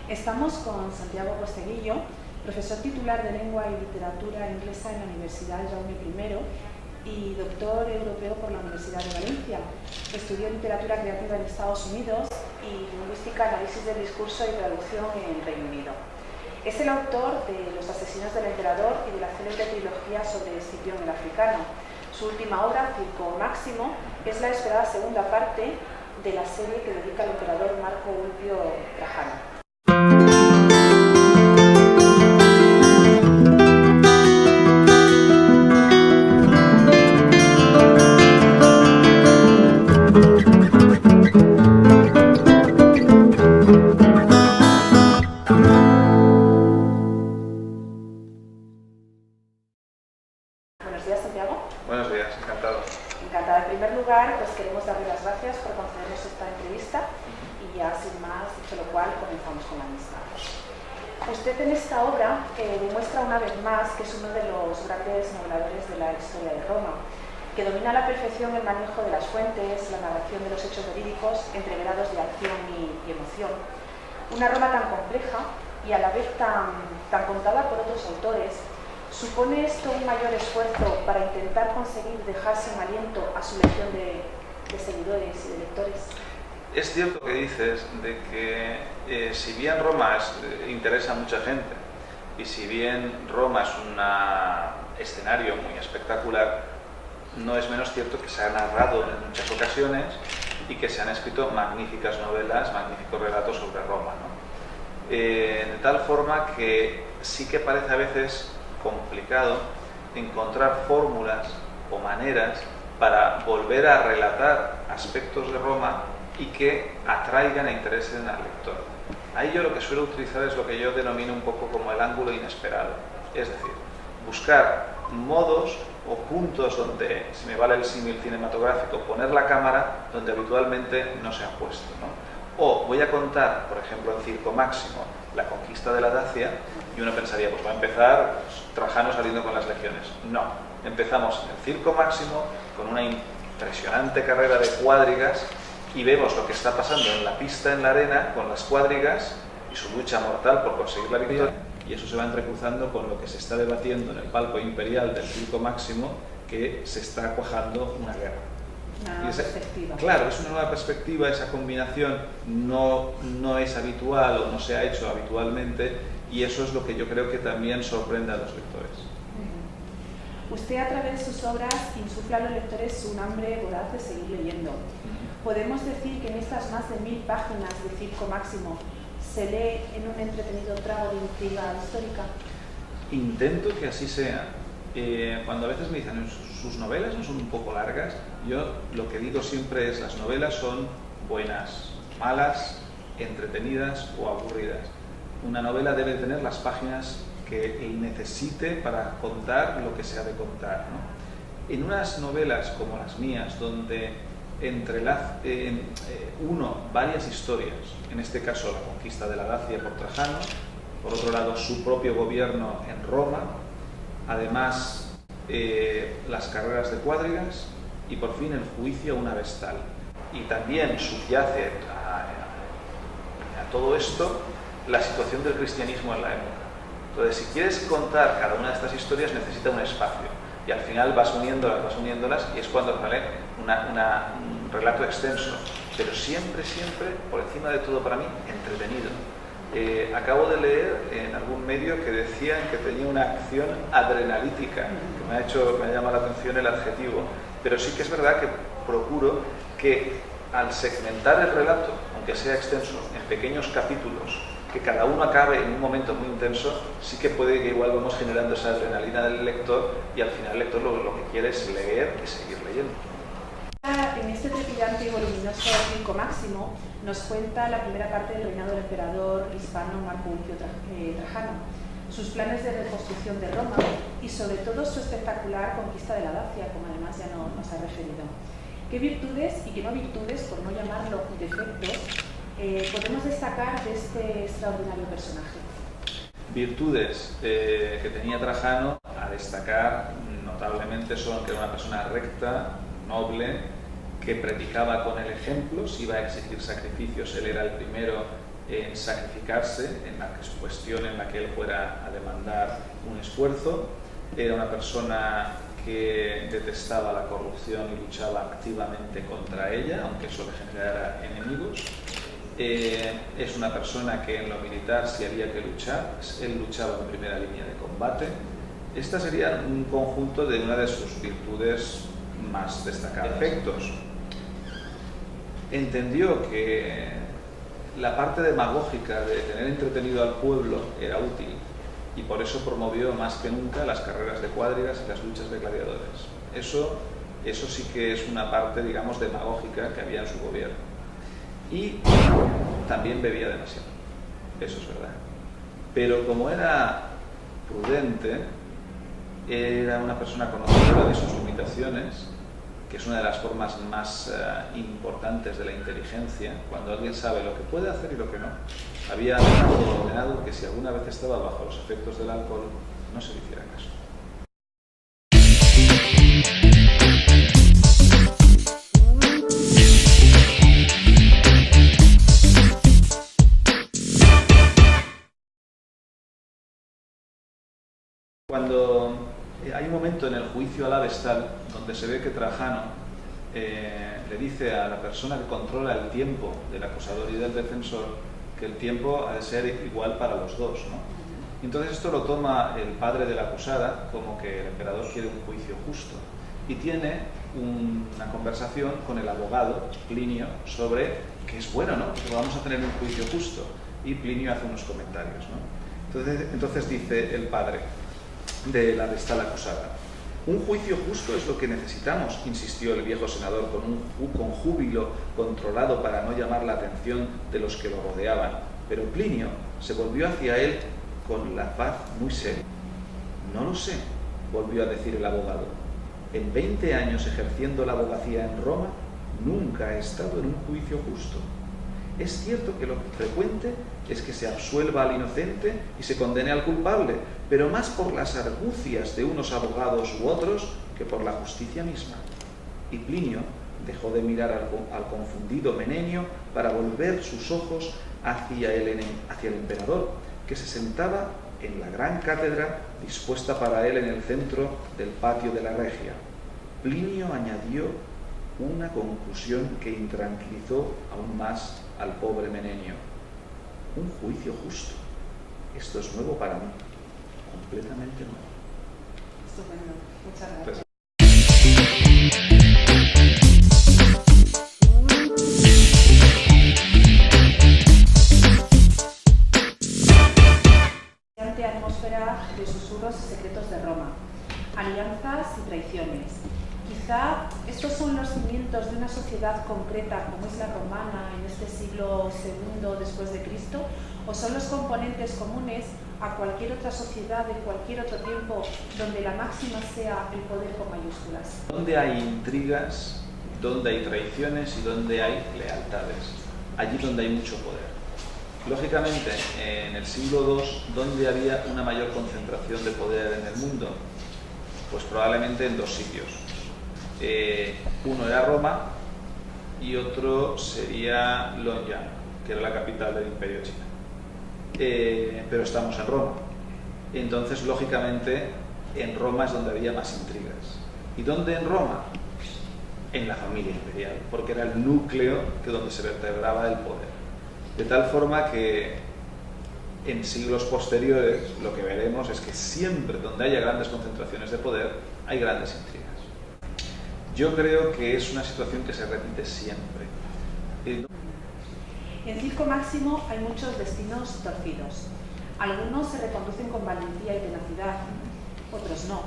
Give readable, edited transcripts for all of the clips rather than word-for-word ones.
Estamos con Santiago Posteguillo, profesor titular de Lengua y Literatura Inglesa en la Universidad Jaume I y doctor europeo por la Universidad de Valencia. Estudió Literatura Creativa en Estados Unidos y Lingüística, Análisis del Discurso y Traducción en Reino Unido. Es el autor de Los asesinos del emperador y de la célebre trilogía sobre Escipión el africano. Su última obra, Circo Máximo, es la esperada segunda parte de la serie que dedica al emperador Marco Ulpio Trajano. Buenos días, Santiago. Buenos días, encantado. Encantada. En primer lugar, pues queremos darle las gracias por concedernos esta entrevista y ya sin más, dicho lo cual, comenzamos con la misma. Usted en esta obra demuestra una vez más que es uno de los grandes noveladores de la historia de Roma, que domina a la perfección el manejo de las fuentes, la narración de los hechos verídicos entreverados de acción y emoción. Una Roma tan compleja y a la vez tan contada por otros autores. ¿Supone esto un mayor esfuerzo para intentar conseguir dejar sin aliento a su legión de seguidores y de lectores? Es cierto que dices de que si bien Roma interesa a mucha gente y si bien Roma es un escenario muy espectacular, no es menos cierto que se ha narrado en muchas ocasiones y que se han escrito magníficas novelas, magníficos relatos sobre Roma, ¿no? De tal forma que sí que parece a veces complicado encontrar fórmulas o maneras para volver a relatar aspectos de Roma y que atraigan e interesen al lector. Ahí yo lo que suelo utilizar es lo que yo denomino un poco como el ángulo inesperado, es decir, buscar modos o puntos donde, si me vale el símil cinematográfico, poner la cámara donde habitualmente no se ha puesto, ¿no? O voy a contar, por ejemplo, en Circo Máximo, la conquista de la Dacia, y uno pensaría, pues va a empezar Trajano saliendo con las legiones. No, empezamos en el Circo Máximo con una impresionante carrera de cuadrigas y vemos lo que está pasando en la pista, en la arena, con las cuadrigas y su lucha mortal por conseguir la victoria, y eso se va entrecruzando con lo que se está debatiendo en el palco imperial del Circo Máximo, que se está cuajando una guerra. Una nueva perspectiva. Claro, es una nueva perspectiva, esa combinación no es habitual o no se ha hecho habitualmente, y eso es lo que yo creo que también sorprende a los lectores. Usted a través de sus obras insufla a los lectores un hambre voraz de seguir leyendo. ¿Podemos decir que en estas más de 1000 páginas de Circo Máximo se lee en un entretenido trago de intriga histórica? Intento que así sea. Cuando a veces me dicen sus novelas no son un poco largas, yo lo que digo siempre es las novelas son buenas, malas, entretenidas o aburridas. Una novela debe tener las páginas que necesite para contar lo que se ha de contar, ¿no? En unas novelas como las mías, donde entrelaza varias historias, en este caso la conquista de la Dacia por Trajano, por otro lado su propio gobierno en Roma, además las carreras de cuadrigas y por fin el juicio a una vestal. Y también subyace a todo esto la situación del cristianismo en la época. Entonces, si quieres contar cada una de estas historias, necesita un espacio y al final vas uniéndolas y es cuando sale un relato extenso, pero siempre, por encima de todo para mí, entretenido. Acabo de leer en algún medio que decían que tenía una acción adrenalítica, que me ha llamado la atención el adjetivo, pero sí que es verdad que procuro que al segmentar el relato, aunque sea extenso, en pequeños capítulos, que cada uno acabe en un momento muy intenso, sí que puede que igual vamos generando esa adrenalina del lector y al final el lector lo que quiere es leer y seguir leyendo. En este trepidante y voluminoso Circo Máximo nos cuenta la primera parte del reinado del emperador hispano Marco Ulpio Trajano, sus planes de reconstrucción de Roma y sobre todo su espectacular conquista de la Dacia, como además ya nos ha referido. ¿Qué virtudes y qué no virtudes, por no llamarlo defectos, podemos destacar de este extraordinario personaje? Virtudes que tenía Trajano a destacar notablemente son que era una persona recta, noble, que predicaba con el ejemplo. Si iba a exigir sacrificios, él era el primero en sacrificarse en la cuestión en la que él fuera a demandar un esfuerzo. Era una persona que detestaba la corrupción y luchaba activamente contra ella, aunque eso le generara enemigos. Es una persona que en lo militar, si había que luchar, él luchaba en primera línea de combate. Esta sería un conjunto de una de sus virtudes más destacadas. Efectos. Entendió que la parte demagógica de tener entretenido al pueblo era útil y por eso promovió más que nunca las carreras de cuadrigas y las luchas de gladiadores. Eso sí que es una parte, digamos, demagógica que había en su gobierno. Y también bebía demasiado, eso es verdad. Pero como era prudente, era una persona conocedora de sus limitaciones, que es una de las formas más importantes de la inteligencia, cuando alguien sabe lo que puede hacer y lo que no. Había ordenado que si alguna vez estaba bajo los efectos del alcohol, no se le hiciera caso. Cuando hay un momento en el juicio a la Vestal donde se ve que Trajano le dice a la persona que controla el tiempo del acusador y del defensor que el tiempo ha de ser igual para los dos, ¿no? Entonces esto lo toma el padre de la acusada como que el emperador quiere un juicio justo y tiene una conversación con el abogado Plinio sobre que es bueno, ¿no? Que vamos a tener un juicio justo, y Plinio hace unos comentarios, ¿no? Entonces dice el padre de la Vestal acusada: un juicio justo es lo que necesitamos, insistió el viejo senador con júbilo controlado para no llamar la atención de los que lo rodeaban. Pero Plinio se volvió hacia él con la faz muy seria. No lo sé, volvió a decir el abogado. En 20 años ejerciendo la abogacía en Roma, nunca he estado en un juicio justo. Es cierto que lo frecuente es que se absuelva al inocente y se condene al culpable, pero más por las argucias de unos abogados u otros que por la justicia misma. Y Plinio dejó de mirar al confundido Menenio para volver sus ojos hacia el emperador, que se sentaba en la gran cátedra dispuesta para él en el centro del patio de la Regia. Plinio añadió una conclusión que intranquilizó aún más al pobre Menenio. Un juicio justo. Esto es nuevo para mí, completamente nuevo. Estupendo, muchas gracias. Atmósfera de susurros y secretos de Roma, alianzas y traiciones. Quizá estos son los cimientos de una sociedad concreta como es la romana en este siglo II después de Cristo, o son los componentes comunes a cualquier otra sociedad de cualquier otro tiempo donde la máxima sea el poder con mayúsculas. Donde hay intrigas, donde hay traiciones y donde hay lealtades, allí donde hay mucho poder. Lógicamente, en el siglo II, ¿dónde había una mayor concentración de poder en el mundo? Pues probablemente en dos sitios. Uno era Roma y otro sería Luoyang, que era la capital del Imperio Chino. Pero estamos en Roma. Entonces, lógicamente, en Roma es donde había más intrigas. ¿Y dónde en Roma? En la familia imperial, porque era el núcleo donde se vertebraba el poder. De tal forma que en siglos posteriores lo que veremos es que siempre donde haya grandes concentraciones de poder hay grandes intrigas. Yo creo que es una situación que se repite siempre. En Circo Máximo hay muchos destinos torcidos. Algunos se reconducen con valentía y tenacidad, otros no.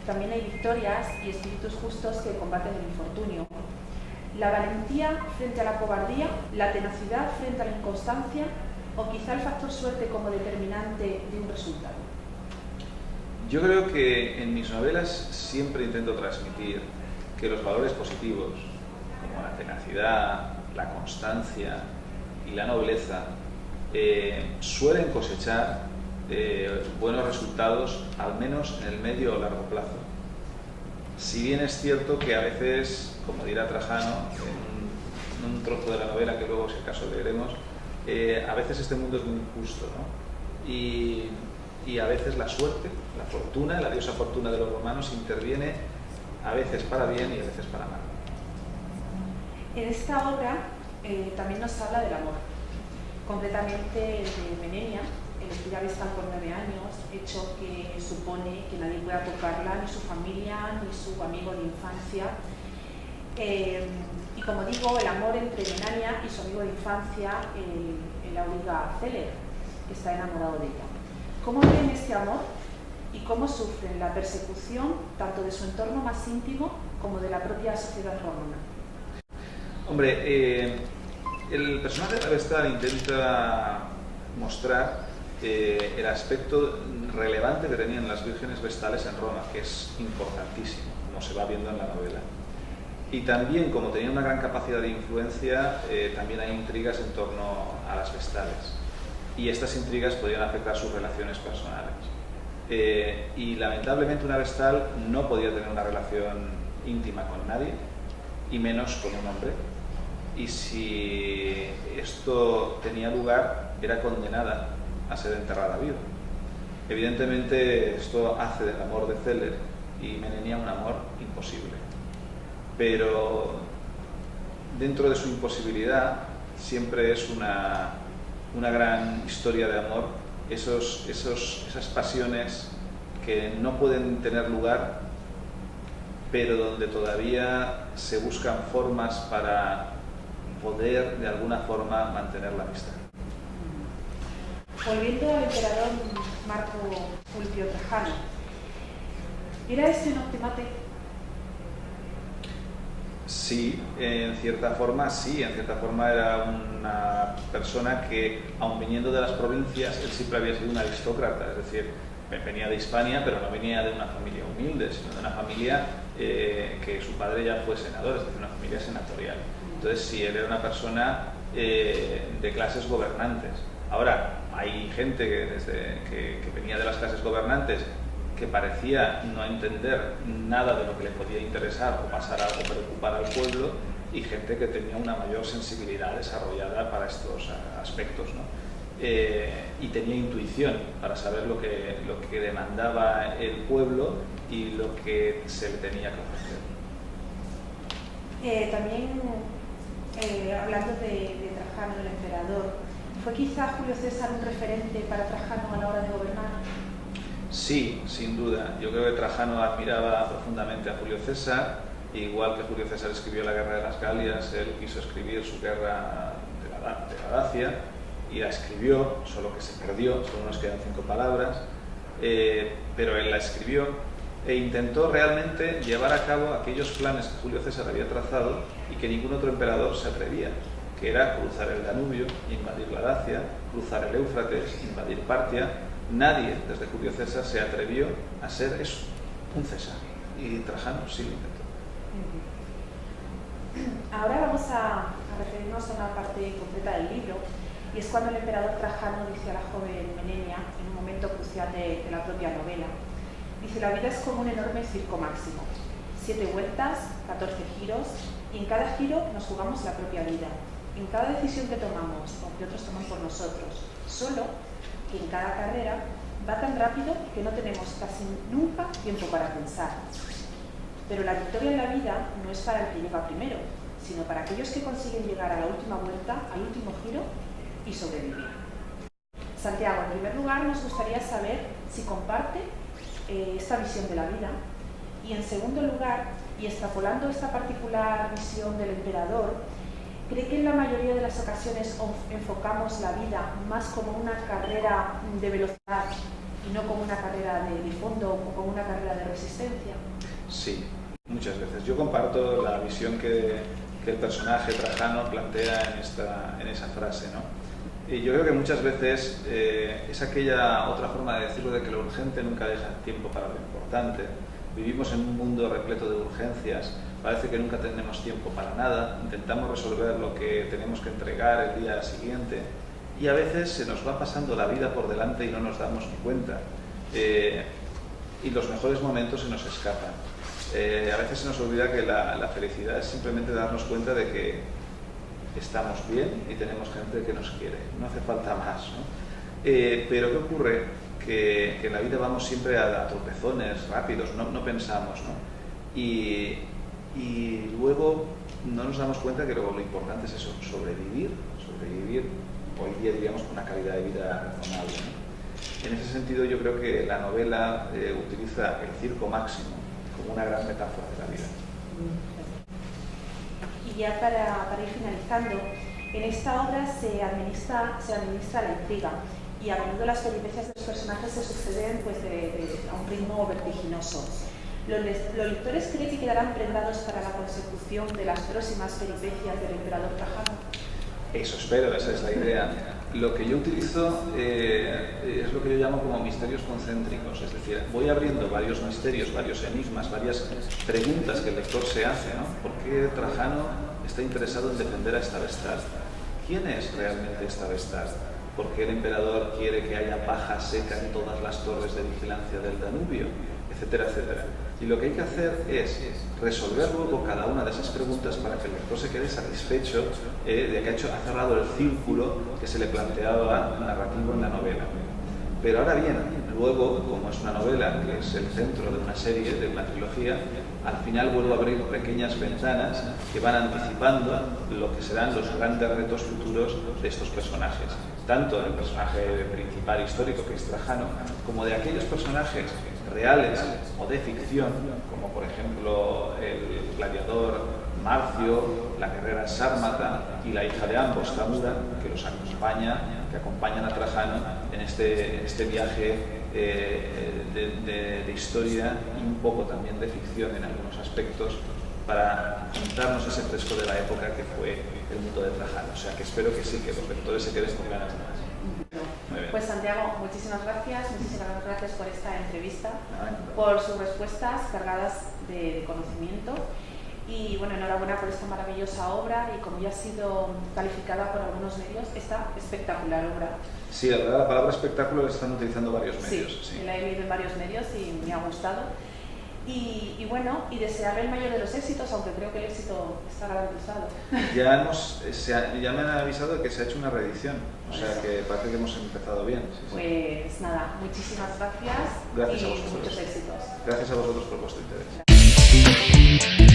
También hay victorias y espíritus justos que combaten el infortunio. La valentía frente a la cobardía, la tenacidad frente a la inconstancia o quizá el factor suerte como determinante de un resultado. Yo creo que en mis novelas siempre intento transmitir que los valores positivos, como la tenacidad, la constancia y la nobleza, suelen cosechar buenos resultados, al menos en el medio o largo plazo. Si bien es cierto que a veces, como dirá Trajano, en un trozo de la novela que luego, si acaso, leeremos, a veces este mundo es muy injusto, ¿no? Y a veces la suerte, la fortuna, la diosa fortuna de los romanos interviene a veces para bien y a veces para mal. En esta obra también nos habla del amor, concretamente de Menenia, elegida Vespasiano por 9 años, hecho que supone que nadie pueda tocarla, ni su familia, ni su amigo de infancia. Y como digo, el amor entre Menania y su amigo de infancia, el auriga Celer, que está enamorado de ella. ¿Cómo ven este amor y cómo sufren la persecución tanto de su entorno más íntimo como de la propia sociedad romana? Hombre, el personaje de la Vestal intenta mostrar el aspecto relevante que tenían las vírgenes vestales en Roma, que es importantísimo, como se va viendo en la novela. Y también, como tenía una gran capacidad de influencia, también hay intrigas en torno a las vestales. Y estas intrigas podían afectar sus relaciones personales. Y lamentablemente una vestal no podía tener una relación íntima con nadie, y menos con un hombre. Y si esto tenía lugar, era condenada a ser enterrada viva. Evidentemente esto hace del amor de Celer y Menenia un amor imposible. Pero dentro de su imposibilidad siempre es una gran historia de amor, esas pasiones que no pueden tener lugar, pero donde todavía se buscan formas para poder de alguna forma mantener la amistad. Volviendo al emperador Marco Fulvio Trajano, ¿era este un optimate? Sí, en cierta forma sí, en cierta forma era una persona que, aun viniendo de las provincias, él siempre había sido un aristócrata, es decir, venía de Hispania, pero no venía de una familia humilde, sino de una familia que su padre ya fue senador, es decir, una familia senatorial. Entonces sí, él era una persona de clases gobernantes. Ahora, hay gente que venía de las clases gobernantes que parecía no entender nada de lo que le podía interesar o pasar algo, preocupar al pueblo, y gente que tenía una mayor sensibilidad desarrollada para estos aspectos, ¿no? Y tenía intuición para saber lo que demandaba el pueblo y lo que se le tenía que ofrecer. También, hablando de Trajano, el emperador, ¿fue quizá Julio César un referente para Trajano a la hora de gobernar? Sí, sin duda. Yo creo que Trajano admiraba profundamente a Julio César, igual que Julio César escribió la Guerra de las Galias, él quiso escribir su guerra de la Dacia, y la escribió, solo que se perdió, solo nos quedan 5 palabras, pero él la escribió e intentó realmente llevar a cabo aquellos planes que Julio César había trazado y que ningún otro emperador se atrevía, que era cruzar el Danubio, invadir la Dacia, cruzar el Éufrates, invadir Partia. Nadie, desde Julio César, se atrevió a ser eso, un César, y Trajano sí lo intentó. Ahora vamos a referirnos a una parte concreta del libro, y es cuando el emperador Trajano dice a la joven Menenia, en un momento crucial de la propia novela, dice: la vida es como un enorme circo máximo, 7 vueltas, 14 giros, y en cada giro nos jugamos la propia vida, en cada decisión que tomamos o que otros toman por nosotros, solo que en cada carrera va tan rápido que no tenemos casi nunca tiempo para pensar. Pero la victoria en la vida no es para el que llega primero, sino para aquellos que consiguen llegar a la última vuelta, al último giro y sobrevivir. Santiago, en primer lugar, nos gustaría saber si comparte esta visión de la vida, y en segundo lugar, y extrapolando esta particular visión del emperador, ¿Cree que en la mayoría de las ocasiones enfocamos la vida más como una carrera de velocidad y no como una carrera de fondo o como una carrera de resistencia? Sí, muchas veces. Yo comparto la visión que el personaje Trajano plantea en esa frase, ¿no? Y yo creo que muchas veces es aquella otra forma de decirlo, de que lo urgente nunca deja tiempo para lo importante. Vivimos en un mundo repleto de urgencias, parece que nunca tenemos tiempo para nada, intentamos resolver lo que tenemos que entregar el día siguiente y a veces se nos va pasando la vida por delante y no nos damos ni cuenta. Y los mejores momentos se nos escapan. A veces se nos olvida que la felicidad es simplemente darnos cuenta de que estamos bien y tenemos gente que nos quiere, no hace falta más, ¿no? Pero ¿qué ocurre? Que en la vida vamos siempre a tropezones rápidos, no pensamos, ¿no? Y luego no nos damos cuenta que lo importante es eso, sobrevivir, hoy día diríamos con una calidad de vida razonable, ¿no? En ese sentido yo creo que la novela utiliza el circo máximo como una gran metáfora de la vida. Y ya para ir finalizando, en esta obra se administra la intriga y a menudo las peripecias de los personajes se suceden pues, a un ritmo vertiginoso. ¿Los lectores creen que quedarán prendados para la consecución de las próximas peripecias del emperador Trajano? Eso espero, esa es la idea. Lo que yo utilizo es lo que yo llamo como misterios concéntricos, es decir, voy abriendo varios misterios, varios enigmas, varias preguntas que el lector se hace, ¿no? ¿Por qué Trajano está interesado en defender a esta Vestad? ¿Quién es realmente esta Vestad? ¿Por qué el emperador quiere que haya paja seca en todas las torres de vigilancia del Danubio? Etcétera, etcétera. Y lo que hay que hacer es resolver luego cada una de esas preguntas para que el lector se quede satisfecho de que ha cerrado el círculo que se le planteaba narrativo en la novela. Pero ahora bien, luego, como es una novela que es el centro de una serie, de una trilogía, al final vuelvo a abrir pequeñas ventanas que van anticipando lo que serán los grandes retos futuros de estos personajes, tanto del personaje principal histórico que es Trajano, como de aquellos personajes reales o de ficción, como por ejemplo el gladiador Marcio, la guerrera Sármata y la hija de ambos, Tamura, que acompañan a Trajano en este viaje de historia y un poco también de ficción en algunos aspectos, para juntarnos ese fresco de la época que fue el mundo de Trajano. O sea que espero que sí, que los lectores se queden con ganas más. Pues Santiago, muchísimas gracias por esta entrevista, por sus respuestas cargadas de conocimiento y bueno, enhorabuena por esta maravillosa obra y como ya ha sido calificada por algunos medios, esta espectacular obra. Sí, la verdad, la palabra espectáculo la están utilizando varios medios. Sí, la he leído en varios medios y me ha gustado. Y bueno, y desearle el mayor de los éxitos, aunque creo que el éxito está garantizado. Ya me han avisado de que se ha hecho una reedición, o sea que parece que hemos empezado bien. Pues nada, muchísimas gracias a vosotros. Muchos éxitos. Gracias a vosotros por vuestro interés.